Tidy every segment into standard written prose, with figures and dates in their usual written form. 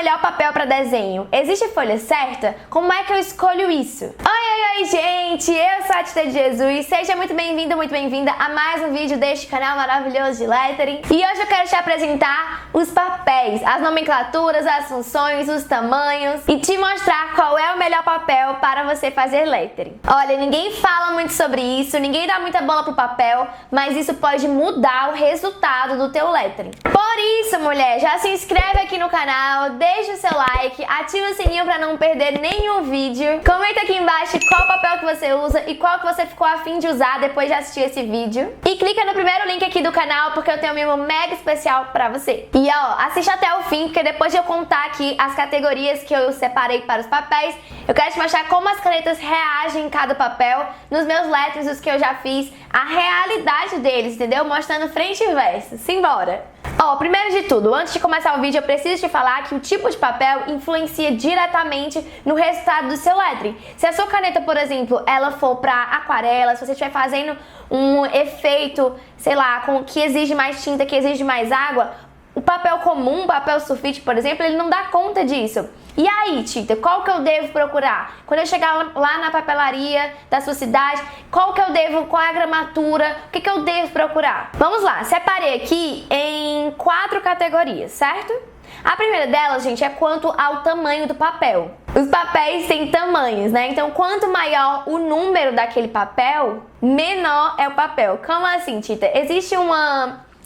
melhor papel para desenho? Existe folha certa? Como é que eu escolho isso? Oi, gente! Eu sou a Tita de Jesus. Seja muito bem-vindo, muito bem-vinda a mais um vídeo deste canal maravilhoso de lettering. E hoje eu quero te apresentar os papéis, as nomenclaturas, as funções, os tamanhos e te mostrar qual é o melhor papel para você fazer lettering. Olha, ninguém fala muito sobre isso, ninguém dá muita bola pro papel, mas isso pode mudar o resultado do teu lettering. Por isso, mulher, já se inscreve aqui no canal, deixa o seu like, ativa o sininho para não perder nenhum vídeo. Comenta aqui embaixo qual papel que você usa e qual que você ficou a fim de usar depois de assistir esse vídeo. E clica no primeiro link aqui do canal porque eu tenho um mimo mega especial pra você. E ó, assiste até o fim, porque depois de eu contar aqui as categorias que eu separei para os papéis, eu quero te mostrar como as canetas reagem em cada papel, nos meus letterings, os que eu já fiz, a realidade deles, entendeu? Mostrando frente e verso. Simbora! Ó, primeiro de tudo, antes de começar o vídeo, eu preciso te falar que o tipo de papel influencia diretamente no resultado do seu lettering. Se a sua caneta, por exemplo, ela for para aquarela, se você estiver fazendo um efeito, sei lá, que exige mais tinta, que exige mais água, o papel comum, o papel sulfite, por exemplo, ele não dá conta disso. E aí, Tita, qual que eu devo procurar? Quando eu chegar lá na papelaria da sua cidade, qual é a gramatura, o que eu devo procurar? Vamos lá, separei aqui em 4 categorias, certo? A primeira delas, gente, é quanto ao tamanho do papel. Os papéis têm tamanhos, né? Então, quanto maior o número daquele papel, menor é o papel. Como assim, Tita? Existe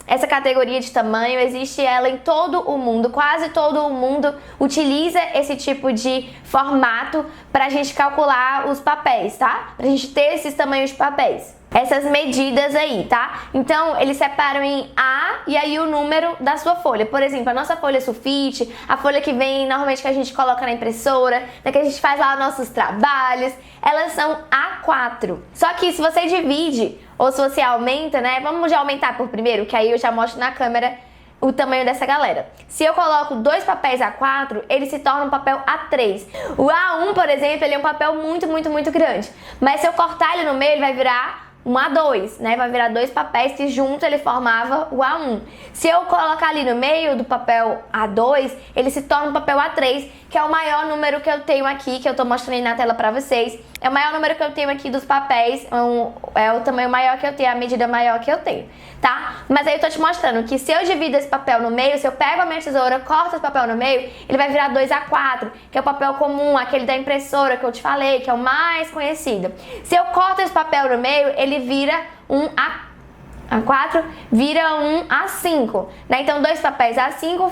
essa categoria de tamanho, existe ela em todo o mundo, quase todo o mundo utiliza esse tipo de formato pra gente calcular os papéis, tá? Pra gente ter esses tamanhos de papéis. Essas medidas aí, tá? Então, eles separam em A e aí o número da sua folha. Por exemplo, a nossa folha sulfite, a folha que vem normalmente que a gente coloca na impressora, né, que a gente faz lá os nossos trabalhos, elas são A4. Só que se você divide ou se você aumenta, né? Vamos já aumentar por primeiro, que aí eu já mostro na câmera o tamanho dessa galera. Se eu coloco 2 papéis A4, ele se torna um papel A3. O A1, por exemplo, ele é um papel muito, muito, muito grande. Mas se eu cortar ele no meio, ele vai virar um A2, né? Vai virar 2 papéis que junto ele formava o A1. Se eu colocar ali no meio do papel A2, ele se torna um papel A3, que é o maior número que eu tenho aqui, que eu tô mostrando aí na tela pra vocês. É o maior número que eu tenho aqui dos papéis, é o tamanho maior que eu tenho, a medida maior que eu tenho, tá? Mas aí eu tô te mostrando que se eu divido esse papel no meio, se eu pego a minha tesoura, corto esse papel no meio, ele vai virar 2A4, que é o papel comum, aquele da impressora que eu te falei, que é o mais conhecido. Se eu corto esse papel no meio, ele vira um A4 vira um A5, né? Então, 2 papéis A5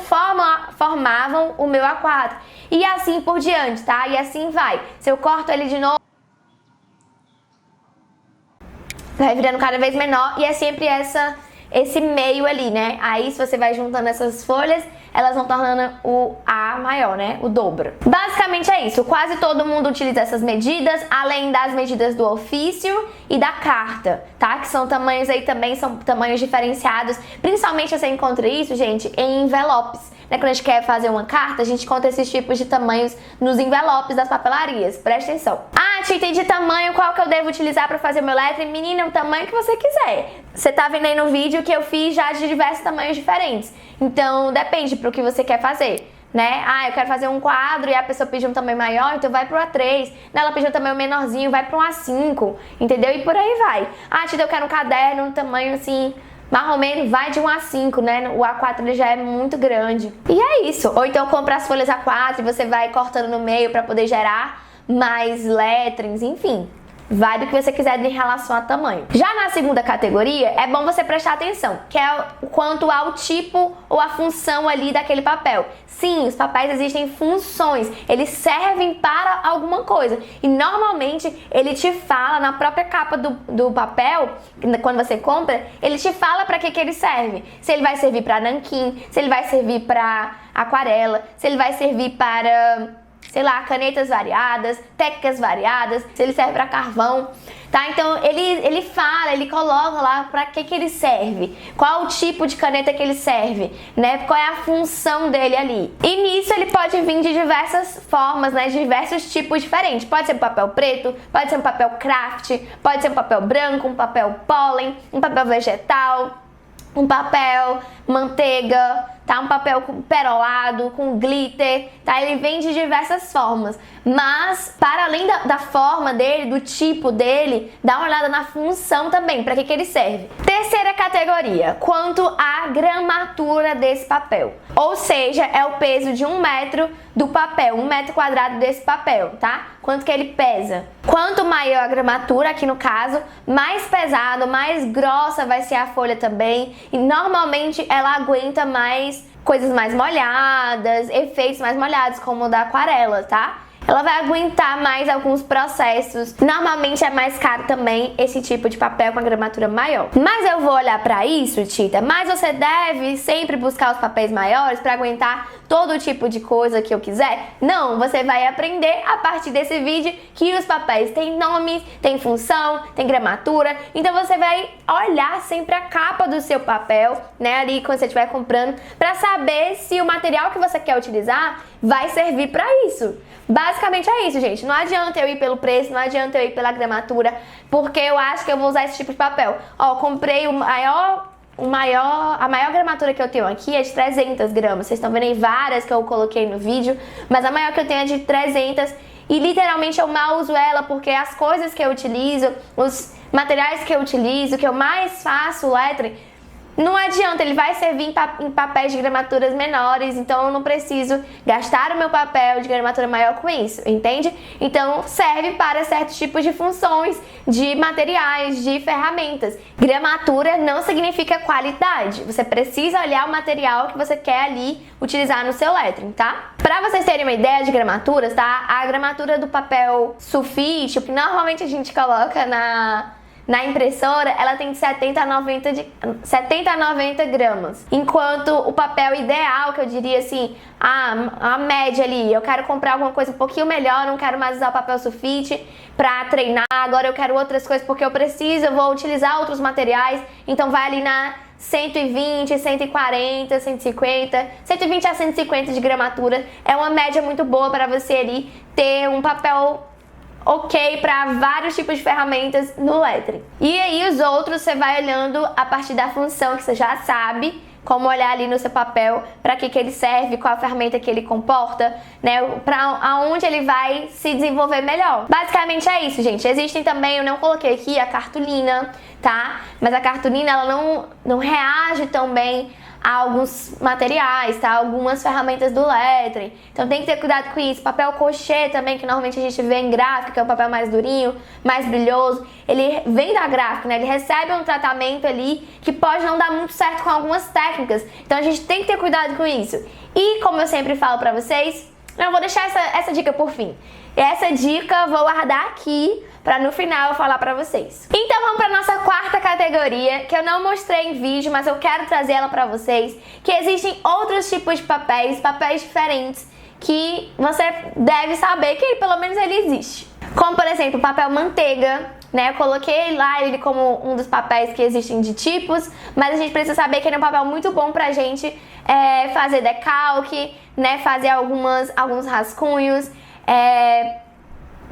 formavam o meu A4. E assim por diante, tá? E assim vai. Se eu corto ele de novo, vai virando cada vez menor e é sempre esse meio ali, né? Aí, se você vai juntando essas folhas, elas vão tornando o A maior, né? O dobro. Basicamente é isso. Quase todo mundo utiliza essas medidas, além das medidas do ofício e da carta, tá? Que são tamanhos aí também, são tamanhos diferenciados. Principalmente você encontra isso, gente, em envelopes. Né? Quando a gente quer fazer uma carta, a gente encontra esses tipos de tamanhos nos envelopes das papelarias. Presta atenção. Ah, Tita, de tamanho, qual que eu devo utilizar para fazer o meu lettering? Menina, o tamanho que você quiser. Você tá vendo aí no vídeo que eu fiz já de diversos tamanhos diferentes. Então, depende pro que você quer fazer, né? Ah, eu quero fazer um quadro e a pessoa pediu um tamanho maior, então vai pro A3. Ela pediu um tamanho menorzinho, vai pro A5, entendeu? E por aí vai. Ah, Tita, eu quero um caderno, um tamanho assim, marromeno, vai de um A5, né? O A4 ele já é muito grande. E é isso. Ou então compra as folhas A4 e você vai cortando no meio para poder gerar mais letterings, enfim. Vai do que você quiser em relação a tamanho. Já na segunda categoria, é bom você prestar atenção, que é o quanto ao tipo ou a função ali daquele papel. Sim, os papéis existem funções, eles servem para alguma coisa. E normalmente ele te fala na própria capa do papel, quando você compra, ele te fala para que ele serve. Se ele vai servir para nanquim, se ele vai servir para aquarela, se ele vai servir para, sei lá, canetas variadas, técnicas variadas, se ele serve para carvão, tá? Então ele fala, ele coloca lá para que ele serve, qual o tipo de caneta que ele serve, né? Qual é a função dele ali. E nisso ele pode vir de diversas formas, né? De diversos tipos diferentes. Pode ser um papel preto, pode ser um papel craft, pode ser um papel branco, um papel pólen, um papel vegetal, um papel manteiga, tá? Um papel perolado, com glitter, tá? Ele vem de diversas formas, mas para além da forma dele, do tipo dele, dá uma olhada na função também, para que ele serve. Terceira categoria, quanto à gramatura desse papel, ou seja, é o peso de 1 metro do papel, 1 metro quadrado desse papel, tá? Quanto que ele pesa. Quanto maior a gramatura, aqui no caso, mais pesado, mais grossa vai ser a folha também, e normalmente ela aguenta mais coisas mais molhadas, efeitos mais molhados, como o da aquarela, tá? Ela vai aguentar mais alguns processos. Normalmente é mais caro também esse tipo de papel com a gramatura maior. Mas eu vou olhar para isso, Tita, mas você deve sempre buscar os papéis maiores para aguentar todo tipo de coisa que eu quiser? Não, você vai aprender a partir desse vídeo que os papéis têm nomes, têm função, têm gramatura. Então você vai olhar sempre a capa do seu papel, né, ali quando você estiver comprando, para saber se o material que você quer utilizar vai servir para isso. Basicamente é isso, gente. Não adianta eu ir pelo preço, não adianta eu ir pela gramatura, porque eu acho que eu vou usar esse tipo de papel. Ó, comprei a maior gramatura que eu tenho aqui é de 300 gramas. Vocês estão vendo aí várias que eu coloquei no vídeo, mas a maior que eu tenho é de 300 e literalmente eu mal uso ela porque as coisas que eu utilizo, os materiais que eu utilizo, que eu mais faço lettering, não adianta, ele vai servir em papéis de gramaturas menores, então eu não preciso gastar o meu papel de gramatura maior com isso, entende? Então serve para certos tipos de funções, de materiais, de ferramentas. Gramatura não significa qualidade, você precisa olhar o material que você quer ali utilizar no seu lettering, tá? Para vocês terem uma ideia de gramaturas, tá? A gramatura do papel sulfite, que normalmente a gente coloca na impressora, ela tem de 70 a 90 gramas. Enquanto o papel ideal, que eu diria assim, a média ali, eu quero comprar alguma coisa um pouquinho melhor, não quero mais usar o papel sulfite pra treinar, agora eu quero outras coisas porque eu preciso, eu vou utilizar outros materiais, então vai ali na 120, 140, 150, 120 a 150 de gramatura. É uma média muito boa para você ali ter um papel ok para vários tipos de ferramentas no lettering. E aí os outros você vai olhando a partir da função que você já sabe, como olhar ali no seu papel para que ele serve, qual a ferramenta que ele comporta, né, para aonde ele vai se desenvolver melhor. Basicamente é isso, gente. Existem também, eu não coloquei aqui a cartolina, tá? Mas a cartolina ela não reage tão bem a alguns materiais, tá? Algumas ferramentas do lettering. Então tem que ter cuidado com isso. Papel cochê também, que normalmente a gente vê em gráfica, que é um papel mais durinho, mais brilhoso. Ele vem da gráfica, né? Ele recebe um tratamento ali que pode não dar muito certo com algumas técnicas. Então a gente tem que ter cuidado com isso. E como eu sempre falo pra vocês, eu vou deixar essa dica por fim. Essa dica eu vou guardar aqui para no final eu falar pra vocês. Então vamos pra nossa quarta categoria, que eu não mostrei em vídeo, mas eu quero trazer ela pra vocês, que existem outros tipos de papéis diferentes, que você deve saber que pelo menos ele existe. Como por exemplo, o papel manteiga, né? Eu coloquei lá ele como um dos papéis que existem de tipos, mas a gente precisa saber que ele é um papel muito bom pra gente fazer decalque, né? Fazer alguns rascunhos,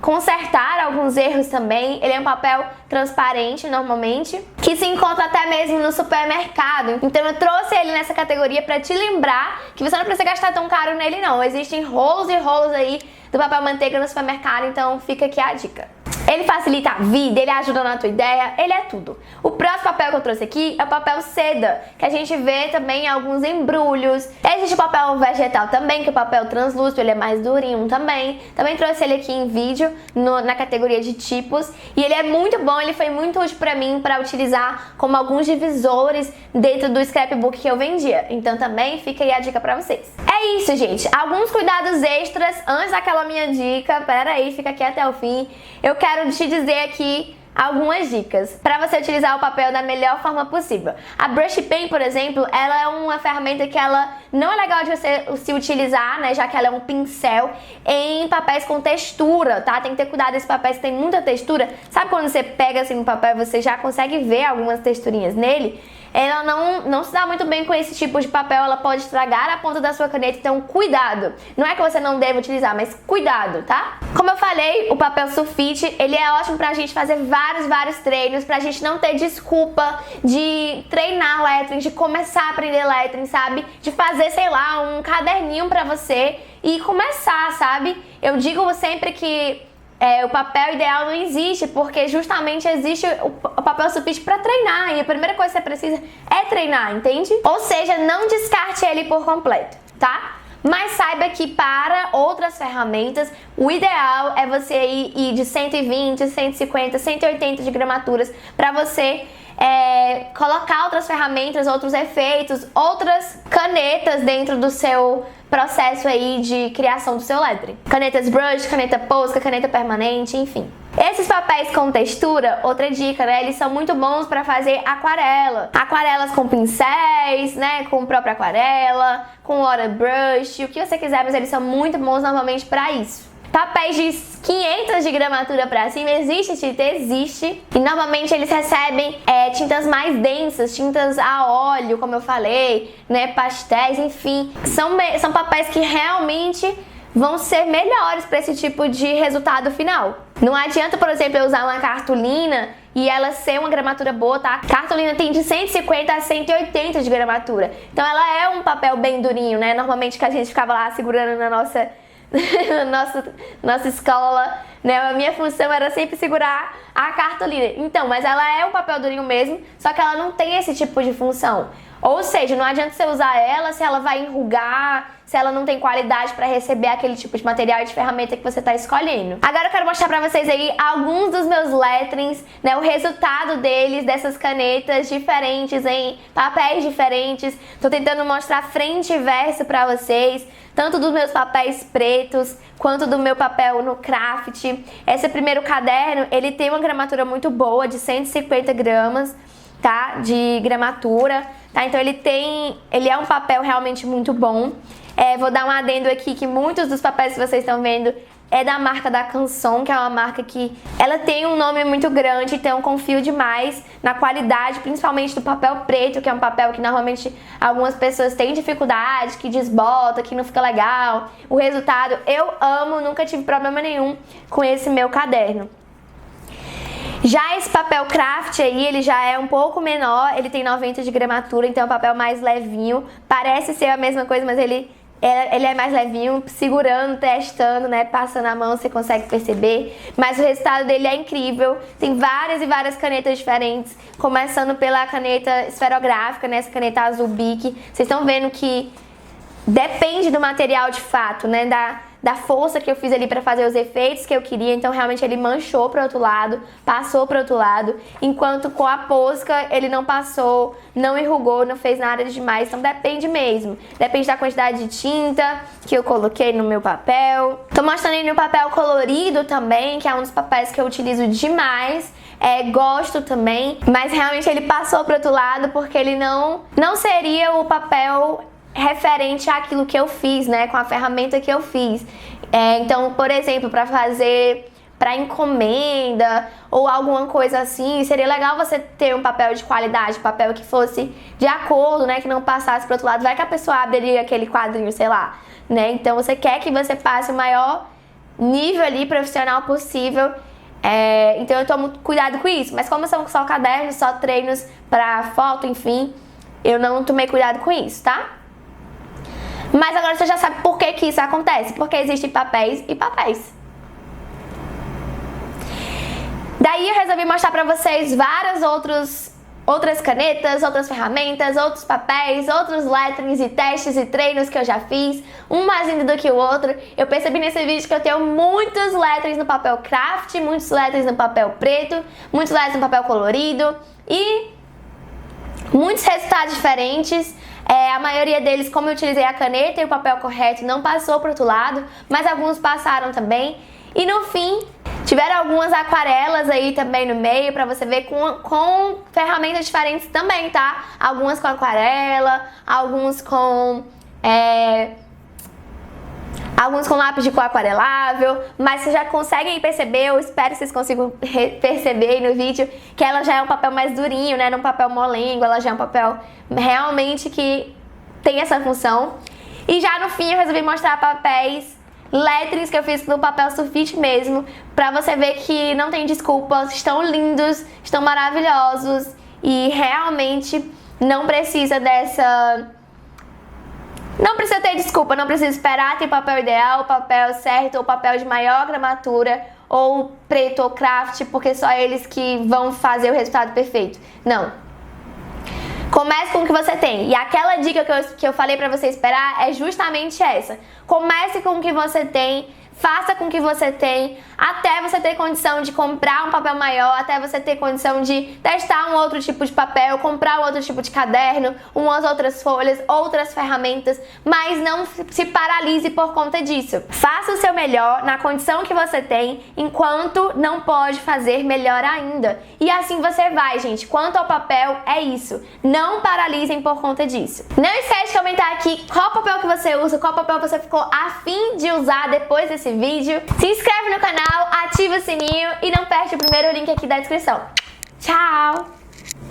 consertar alguns erros também. Ele é um papel transparente normalmente, que se encontra até mesmo no supermercado. Então eu trouxe ele nessa categoria para te lembrar que você não precisa gastar tão caro nele não. Existem rolos e rolos aí do papel manteiga no supermercado, então fica aqui a dica. Ele facilita a vida, ele ajuda na tua ideia, ele é tudo. O próximo papel que eu trouxe aqui é o papel seda, que a gente vê também em alguns embrulhos. Existe o papel vegetal também, que é o papel translúcido, ele é mais durinho também. Também trouxe ele aqui em vídeo, na categoria de tipos. E ele é muito bom, ele foi muito útil pra mim, pra utilizar como alguns divisores dentro do scrapbook que eu vendia. Então também fica aí a dica pra vocês. É isso, gente. Alguns cuidados extras antes daquela minha dica. Pera aí, fica aqui até o fim. Eu quero te dizer aqui algumas dicas para você utilizar o papel da melhor forma possível. A Brush Pen, por exemplo, ela é uma ferramenta que ela não é legal de você se utilizar, né, já que ela é um pincel em papéis com textura, tá? Tem que ter cuidado, esses papéis que tem muita textura. Sabe quando você pega assim no papel e você já consegue ver algumas texturinhas nele? ela não se dá muito bem com esse tipo de papel, ela pode estragar a ponta da sua caneta, então cuidado. Não é que você não deve utilizar, mas cuidado, tá? Como eu falei, o papel sulfite, ele é ótimo pra gente fazer vários treinos, pra gente não ter desculpa de treinar lettering, de começar a aprender lettering, sabe? De fazer, sei lá, um caderninho pra você e começar, sabe? Eu digo sempre que o papel ideal não existe, porque justamente existe o papel sulfite para treinar, e a primeira coisa que você precisa é treinar, entende? Ou seja, não descarte ele por completo, tá? Mas saiba que para outras ferramentas, o ideal é você ir de 120, 150, 180 de gramaturas para você colocar outras ferramentas, outros efeitos, outras canetas dentro do seu processo aí de criação do seu lettering. Canetas brush, caneta Posca, caneta permanente, enfim. Esses papéis com textura, outra dica, né? Eles são muito bons para fazer aquarela. Aquarelas com pincéis, né? Com própria aquarela, com water brush, o que você quiser, mas eles são muito bons normalmente para isso. Papéis de 500 de gramatura pra cima, existe tinta? Existe. E normalmente eles recebem tintas mais densas, tintas a óleo, como eu falei, né? Pastéis, enfim. São papéis que realmente vão ser melhores para esse tipo de resultado final. Não adianta, por exemplo, eu usar uma cartolina e ela ser uma gramatura boa, tá? A cartolina tem de 150 a 180 de gramatura. Então ela é um papel bem durinho, né? Normalmente que a gente ficava lá segurando na nossa escola, né? A minha função era sempre segurar a cartolina. Então, mas ela é um papel durinho mesmo, só que ela não tem esse tipo de função. Ou seja, não adianta você usar ela se ela vai enrugar, se ela não tem qualidade para receber aquele tipo de material e de ferramenta que você está escolhendo. Agora eu quero mostrar para vocês aí alguns dos meus letterings, né, o resultado deles, dessas canetas diferentes em papéis diferentes. Tô tentando mostrar frente e verso para vocês, tanto dos meus papéis pretos quanto do meu papel no craft. Esse primeiro caderno, ele tem uma gramatura muito boa, de 150 gramas, tá, de gramatura, tá? Então ele é um papel realmente muito bom. Vou dar um adendo aqui que muitos dos papéis que vocês estão vendo é da marca da Canson, que é uma marca que ela tem um nome muito grande, então eu confio demais na qualidade, principalmente do papel preto, que é um papel que normalmente algumas pessoas têm dificuldade, que desbota, que não fica legal. O resultado eu amo, nunca tive problema nenhum com esse meu caderno. Já esse papel craft aí, ele já é um pouco menor, ele tem 90 de gramatura, então é um papel mais levinho. Parece ser a mesma coisa, mas ele é mais levinho, segurando, testando, né, passando a mão, você consegue perceber. Mas o resultado dele é incrível, tem várias e várias canetas diferentes, começando pela caneta esferográfica, né, essa caneta azul Bic. Vocês estão vendo que depende do material de fato, né, da força que eu fiz ali para fazer os efeitos que eu queria. Então realmente ele manchou para o outro lado, passou para o outro lado, enquanto com a Posca ele não passou, não enrugou, não fez nada de demais. Então depende mesmo, depende da quantidade de tinta que eu coloquei no meu papel. Tô mostrando aí no papel colorido também, que é um dos papéis que eu utilizo demais. Gosto também, mas realmente ele passou para o outro lado porque ele não seria o papel referente àquilo que eu fiz, né, com a ferramenta que eu fiz. Então, por exemplo, para encomenda ou alguma coisa assim, seria legal você ter um papel de qualidade, papel que fosse de acordo, né, que não passasse para outro lado. Vai que a pessoa abriria aquele quadrinho, sei lá, né? Então você quer que você passe o maior nível ali profissional possível. Então eu tomo cuidado com isso. Mas como são só cadernos, só treinos para foto, enfim, eu não tomei cuidado com isso, tá? Mas agora você já sabe por que isso acontece. Porque existem papéis e papéis. Daí eu resolvi mostrar pra vocês várias outras canetas, outras ferramentas, outros papéis, outros letterings e testes e treinos que eu já fiz, um mais lindo do que o outro. Eu percebi nesse vídeo que eu tenho muitos letterings no papel craft, muitos letterings no papel preto, muitos letterings no papel colorido e muitos resultados diferentes. A maioria deles, como eu utilizei a caneta e o papel correto, não passou para o outro lado, mas alguns passaram também. E no fim, tiveram algumas aquarelas aí também no meio, para você ver com ferramentas diferentes também, tá? Algumas com aquarela, alguns com alguns com lápis de cor aquarelável, mas vocês já conseguem perceber, eu espero que vocês consigam perceber aí no vídeo, que ela já é um papel mais durinho, né, não um papel molengo, ela já é um papel realmente que tem essa função. E já no fim eu resolvi mostrar papéis letterings que eu fiz no papel sulfite mesmo, pra você ver que não tem desculpas, estão lindos, estão maravilhosos e realmente não precisa não precisa ter desculpa, não precisa esperar ter papel ideal, papel certo ou papel de maior gramatura ou preto ou craft, porque só eles que vão fazer o resultado perfeito. Não. Comece com o que você tem. E aquela dica que eu falei pra você esperar é justamente essa. Comece com o que você tem, faça com o que você tem, até você ter condição de comprar um papel maior, até você ter condição de testar um outro tipo de papel, comprar um outro tipo de caderno, umas outras folhas, outras ferramentas, mas não se paralise por conta disso. Faça o seu melhor na condição que você tem, enquanto não pode fazer melhor ainda. E assim você vai, gente. Quanto ao papel, é isso. Não paralisem por conta disso. Não esquece de comentar aqui qual papel que você usa, qual papel você ficou afim de usar depois desse vídeo. Se inscreve no canal, ativa o sininho e não perde o primeiro link aqui da descrição. Tchau!